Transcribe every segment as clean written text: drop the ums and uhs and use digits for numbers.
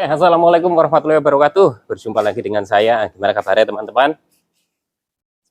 Assalamualaikum warahmatullahi wabarakatuh. Berjumpa lagi dengan saya. Gimana kabarnya teman-teman?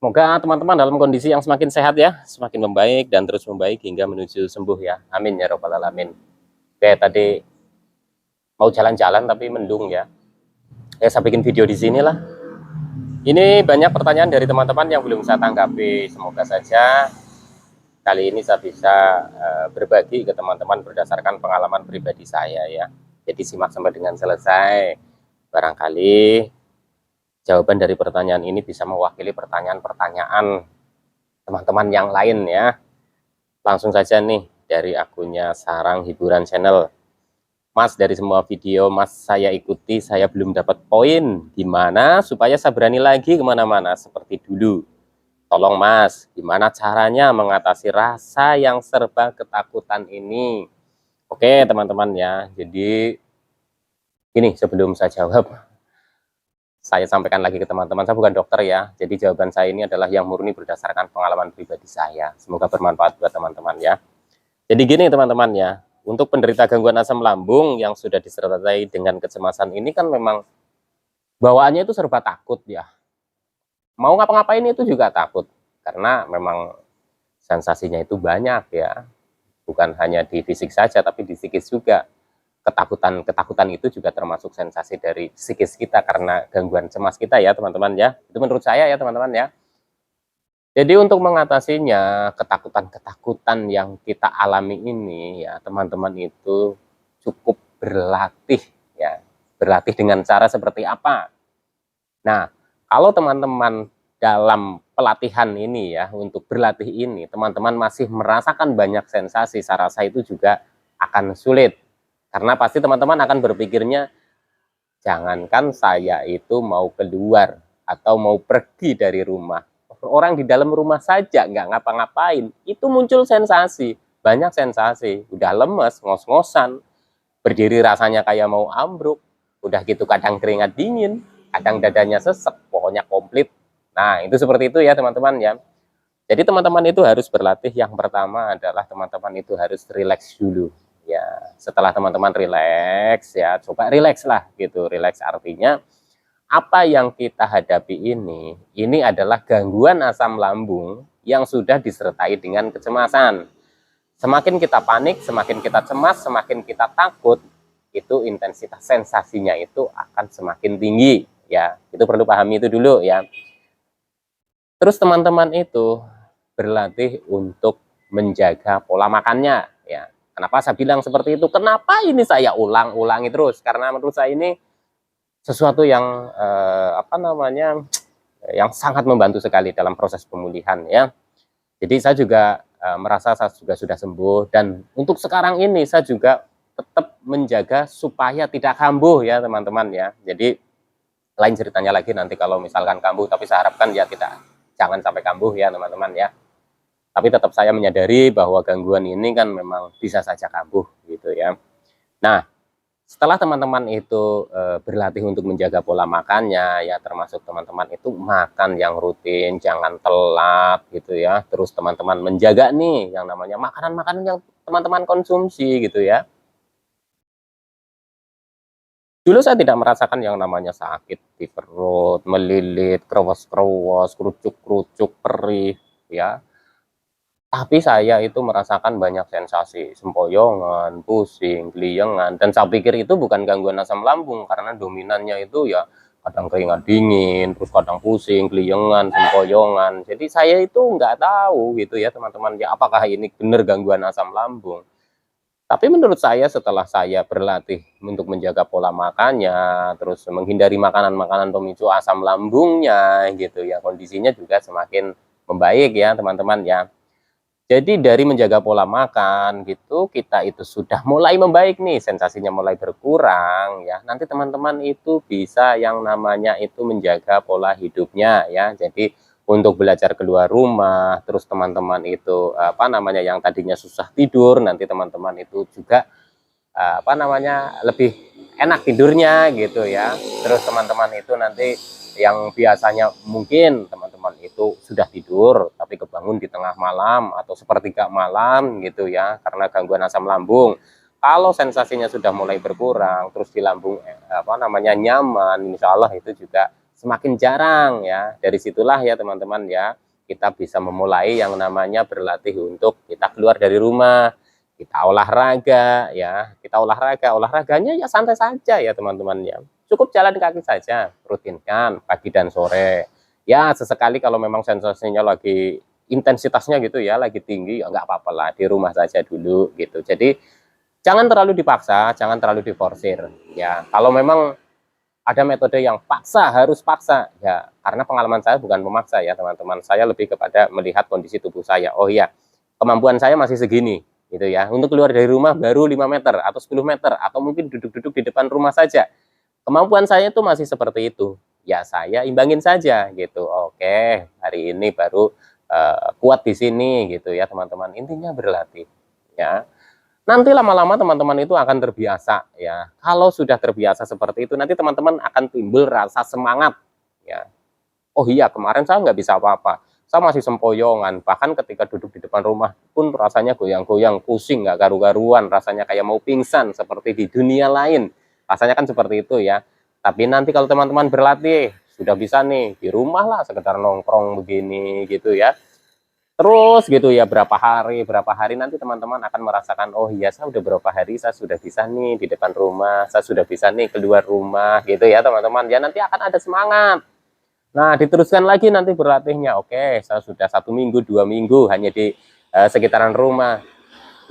Semoga teman-teman dalam kondisi yang semakin sehat ya, semakin membaik dan terus membaik hingga menuju sembuh ya. Amin ya robbal alamin. Oke, tadi mau jalan-jalan tapi mendung ya. Saya bikin video di sini lah. Ini banyak pertanyaan dari teman-teman yang belum saya tanggapi. Semoga saja kali ini saya bisa berbagi ke teman-teman berdasarkan pengalaman pribadi saya ya. Jadi simak sampai dengan selesai. Barangkali jawaban dari pertanyaan ini bisa mewakili pertanyaan-pertanyaan teman-teman yang lain ya. Langsung saja nih dari akunnya Sarang Hiburan Channel. Mas, dari semua video Mas saya ikuti, saya belum dapat poin. Gimana supaya saya berani lagi kemana-mana seperti dulu? Tolong Mas, gimana caranya mengatasi rasa yang serba ketakutan ini? Oke teman-teman ya, jadi ini sebelum saya jawab, saya sampaikan lagi ke teman-teman, saya bukan dokter ya, jadi jawaban saya ini adalah yang murni berdasarkan pengalaman pribadi saya. Semoga bermanfaat buat teman-teman ya. Jadi gini teman-teman ya, untuk penderita gangguan asam lambung yang sudah disertai dengan kecemasan ini kan memang bawaannya itu serba takut ya. Mau ngapa-ngapain itu juga takut, karena memang sensasinya itu banyak ya. Bukan hanya di fisik saja, tapi di psikis juga. Ketakutan itu juga termasuk sensasi dari psikis kita karena gangguan cemas kita ya teman-teman ya. Itu menurut saya ya teman-teman ya. Jadi untuk mengatasinya ketakutan-ketakutan yang kita alami ini ya teman-teman itu cukup berlatih ya. Berlatih dengan cara seperti apa? Nah, kalau teman-teman dalam pelatihan ini ya untuk berlatih ini teman-teman masih merasakan banyak sensasi, saya rasa itu juga akan sulit. Karena pasti teman-teman akan berpikirnya, jangankan saya itu mau keluar atau mau pergi dari rumah. Orang di dalam rumah saja nggak ngapa-ngapain, itu muncul sensasi. Banyak sensasi, udah lemes, ngos-ngosan, berdiri rasanya kayak mau ambruk, udah gitu kadang keringat dingin, kadang dadanya sesek, pokoknya komplit. Nah, itu seperti itu ya teman-teman ya. Jadi teman-teman itu harus berlatih, yang pertama adalah teman-teman itu harus rileks dulu. Ya, setelah teman-teman rileks ya, coba rileks lah gitu. Rileks artinya apa yang kita hadapi ini adalah gangguan asam lambung yang sudah disertai dengan kecemasan. Semakin kita panik, semakin kita cemas, semakin kita takut, itu intensitas sensasinya itu akan semakin tinggi ya. Itu perlu pahami itu dulu ya. Terus teman-teman itu berlatih untuk menjaga pola makannya ya. Kenapa saya bilang seperti itu? Kenapa ini saya ulang-ulangi terus? Karena menurut saya ini sesuatu yang yang sangat membantu sekali dalam proses pemulihan ya. Jadi saya juga merasa saya juga sudah sembuh, dan untuk sekarang ini saya juga tetap menjaga supaya tidak kambuh ya teman-teman ya. Jadi lain ceritanya lagi nanti kalau misalkan kambuh, tapi saya harapkan ya jangan sampai kambuh ya teman-teman ya. Tapi tetap saya menyadari bahwa gangguan ini kan memang bisa saja kambuh gitu ya. Nah, setelah teman-teman itu berlatih untuk menjaga pola makannya ya, termasuk teman-teman itu makan yang rutin, jangan telat gitu ya. Terus teman-teman menjaga nih yang namanya makanan-makanan yang teman-teman konsumsi gitu ya. Dulu saya tidak merasakan yang namanya sakit di perut, melilit, krewes-krewes, kerucuk-kerucuk, perih ya. Tapi saya itu merasakan banyak sensasi, sempoyongan, pusing, geliyengan, dan saya pikir itu bukan gangguan asam lambung, karena dominannya itu ya kadang keringat dingin, terus kadang pusing, geliyengan, sempoyongan. Jadi saya itu nggak tahu gitu ya teman-teman, ya apakah ini benar gangguan asam lambung. Tapi menurut saya setelah saya berlatih untuk menjaga pola makannya, terus menghindari makanan-makanan pemicu asam lambungnya gitu ya, kondisinya juga semakin membaik ya teman-teman ya. Jadi dari menjaga pola makan gitu, kita itu sudah mulai membaik nih, sensasinya mulai berkurang ya. Nanti teman-teman itu bisa yang namanya itu menjaga pola hidupnya ya. Jadi untuk belajar keluar rumah, terus teman-teman itu yang tadinya susah tidur, nanti teman-teman itu juga lebih enak tidurnya gitu ya. Terus teman-teman itu nanti yang biasanya mungkin teman-teman itu sudah tidur tapi kebangun di tengah malam atau sepertiga malam gitu ya karena gangguan asam lambung, Kalau sensasinya sudah mulai berkurang, terus di lambung nyaman, insya Allah itu juga semakin jarang ya. Dari situlah ya teman-teman ya, kita bisa memulai yang namanya berlatih untuk kita keluar dari rumah, kita olahraga ya, olahraganya ya santai saja ya teman-teman ya. Cukup jalan kaki saja, rutinkan pagi dan sore. Ya sesekali kalau memang sensasinya lagi intensitasnya gitu ya, lagi tinggi ya nggak apa-apa lah, di rumah saja dulu gitu. Jadi jangan terlalu dipaksa, jangan terlalu diforsir ya. Kalau memang ada metode yang paksa, harus paksa ya, karena pengalaman saya bukan memaksa ya teman-teman. Saya lebih kepada melihat kondisi tubuh saya. Oh iya, kemampuan saya masih segini gitu ya. Untuk keluar dari rumah baru 5 meter atau 10 meter atau mungkin duduk-duduk di depan rumah saja. Kemampuan saya itu masih seperti itu. Ya saya imbangin saja gitu. Oke, hari ini baru kuat di sini gitu ya teman-teman. Intinya berlatih ya. Nanti lama-lama teman-teman itu akan terbiasa ya. Kalau sudah terbiasa seperti itu, nanti teman-teman akan timbul rasa semangat ya. Oh iya, kemarin saya nggak bisa apa-apa. Saya masih sempoyongan. Bahkan ketika duduk di depan rumah pun rasanya goyang-goyang, pusing, nggak karu-karuan. Rasanya kayak mau pingsan seperti di dunia lain. Rasanya kan seperti itu ya. Tapi nanti kalau teman-teman berlatih, sudah bisa nih di rumah lah sekedar nongkrong begini gitu ya. Terus gitu ya berapa hari nanti teman-teman akan merasakan, oh iya saya udah berapa hari saya sudah bisa nih di depan rumah, saya sudah bisa nih keluar rumah gitu ya teman-teman. Ya nanti akan ada semangat. Nah diteruskan lagi nanti berlatihnya. Oke, saya sudah 1 minggu 2 minggu hanya di sekitaran rumah,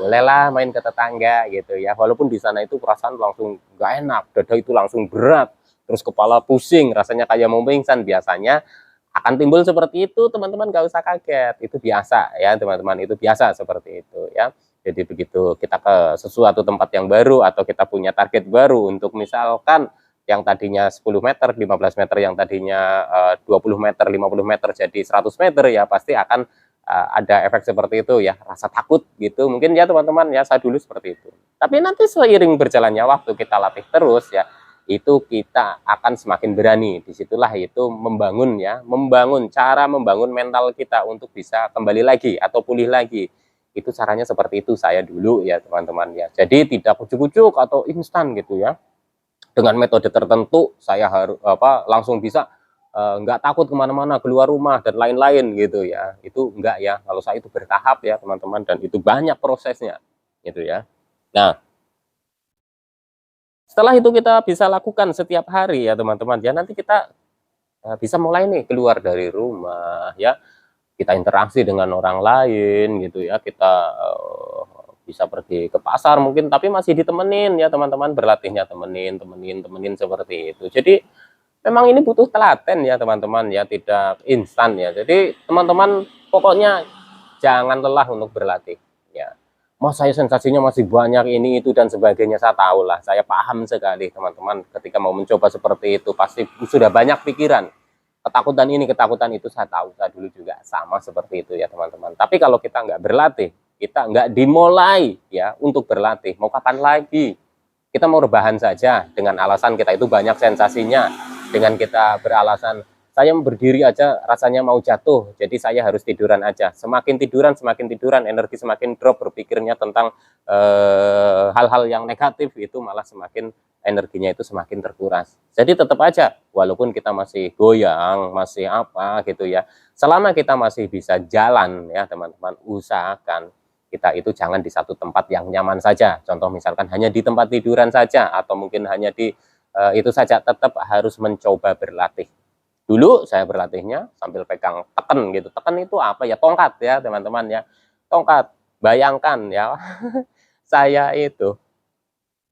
bolehlah main ke tetangga gitu ya. Walaupun di sana itu perasaan langsung gak enak, dada itu langsung berat, terus kepala pusing, rasanya kayak mau pingsan. Biasanya akan timbul seperti itu, teman-teman gak usah kaget, itu biasa ya teman-teman, itu biasa seperti itu ya. Jadi begitu kita ke sesuatu tempat yang baru atau kita punya target baru untuk misalkan yang tadinya 10 meter, 15 meter, yang tadinya 20 meter, 50 meter jadi 100 meter ya pasti akan ada efek seperti itu ya, rasa takut gitu mungkin ya teman-teman ya. Saya dulu seperti itu, tapi nanti seiring berjalannya waktu kita latih terus ya, itu kita akan semakin berani. Disitulah itu membangun ya, cara membangun mental kita untuk bisa kembali lagi atau pulih lagi. Itu caranya seperti itu saya dulu ya teman-teman ya. Jadi tidak ujuk-ujuk atau instan gitu ya. Dengan metode tertentu saya harus langsung bisa nggak takut kemana-mana, keluar rumah dan lain-lain gitu ya. Itu enggak ya. Kalau saya itu bertahap ya teman-teman, dan itu banyak prosesnya gitu ya. Nah, setelah itu kita bisa lakukan setiap hari ya teman-teman ya, nanti kita bisa mulai nih keluar dari rumah ya, kita interaksi dengan orang lain gitu ya, kita bisa pergi ke pasar mungkin tapi masih ditemenin ya teman-teman, berlatihnya temenin seperti itu. Jadi memang ini butuh telaten ya teman-teman ya, tidak instan ya. Jadi teman-teman pokoknya jangan lelah untuk berlatih ya. Mas saya sensasinya masih banyak ini itu dan sebagainya, saya tahu lah, saya paham sekali teman-teman. Ketika mau mencoba seperti itu pasti sudah banyak pikiran, ketakutan ini ketakutan itu, saya tahu, saya dulu juga sama seperti itu ya teman-teman. Tapi kalau kita nggak berlatih, kita nggak dimulai ya untuk berlatih, mau kapan lagi? Kita mau rebahan saja dengan alasan kita itu banyak sensasinya, dengan kita beralasan saya berdiri aja rasanya mau jatuh, jadi saya harus tiduran aja. Semakin tiduran, energi semakin drop, berpikirnya tentang hal-hal yang negatif, itu malah semakin energinya itu semakin terkuras. Jadi tetap aja, walaupun kita masih goyang, masih apa gitu ya, selama kita masih bisa jalan ya teman-teman, usahakan kita itu jangan di satu tempat yang nyaman saja. Contoh misalkan hanya di tempat tiduran saja, atau mungkin hanya di itu saja, tetap harus mencoba berlatih. Dulu saya berlatihnya sambil pegang teken gitu. Teken itu apa ya? Tongkat ya teman-teman ya. Tongkat. Bayangkan ya, saya itu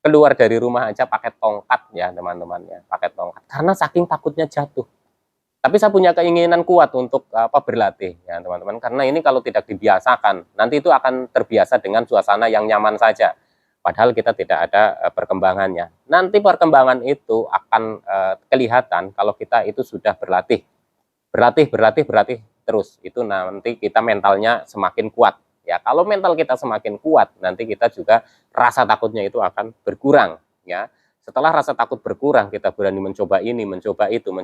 keluar dari rumah aja pakai tongkat ya teman-teman ya. Pakai tongkat. Karena saking takutnya jatuh. Tapi saya punya keinginan kuat untuk berlatih ya teman-teman. Karena ini kalau tidak dibiasakan, nanti itu akan terbiasa dengan suasana yang nyaman saja. Padahal kita tidak ada perkembangannya. Nanti perkembangan itu akan kelihatan kalau kita itu sudah berlatih. Berlatih terus. Itu nanti kita mentalnya semakin kuat. Ya, kalau mental kita semakin kuat, nanti kita juga rasa takutnya itu akan berkurang. Ya, setelah rasa takut berkurang, kita berani mencoba ini, mencoba itu.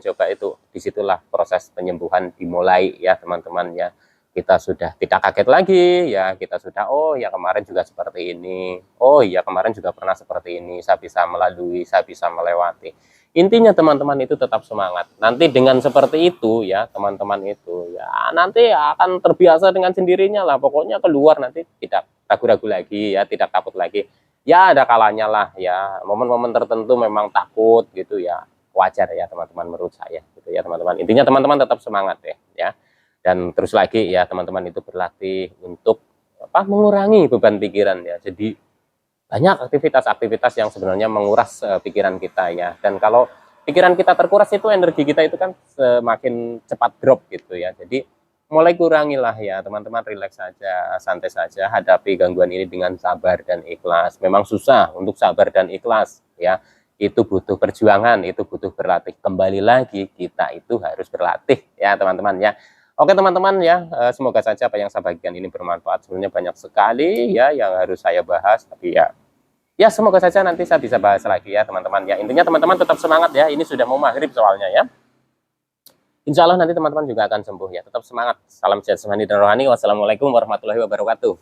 Disitulah proses penyembuhan dimulai ya teman-teman ya. kita sudah tidak kaget lagi ya, kita sudah oh ya kemarin juga seperti ini, oh iya kemarin juga pernah seperti ini, saya bisa melalui, saya bisa melewati. Intinya teman-teman itu tetap semangat. Nanti dengan seperti itu ya teman-teman itu ya nanti akan terbiasa dengan sendirinya lah, pokoknya keluar nanti tidak ragu-ragu lagi ya, tidak takut lagi. Ya ada kalanya lah ya, momen-momen tertentu memang takut gitu ya, wajar ya teman-teman menurut saya gitu ya teman-teman. Intinya teman-teman tetap semangat ya. Dan terus lagi ya teman-teman itu berlatih untuk mengurangi beban pikiran ya. Jadi banyak aktivitas-aktivitas yang sebenarnya menguras pikiran kita ya. Dan kalau pikiran kita terkuras itu energi kita itu kan semakin cepat drop gitu ya. Jadi mulai kurangilah ya teman-teman, rileks saja, santai saja, hadapi gangguan ini dengan sabar dan ikhlas. Memang susah untuk sabar dan ikhlas ya. Itu butuh perjuangan, itu butuh berlatih. Kembali lagi kita itu harus berlatih ya teman-teman ya. Oke teman-teman ya, semoga saja apa yang saya bagikan ini bermanfaat. Sebenarnya banyak sekali ya yang harus saya bahas, tapi ya semoga saja nanti saya bisa bahas lagi ya teman-teman ya. Intinya teman-teman tetap semangat ya, ini sudah mau maghrib soalnya ya. Insya Allah nanti teman-teman juga akan sembuh ya, tetap semangat. Salam sehat jasmani dan rohani. Wassalamualaikum warahmatullahi wabarakatuh.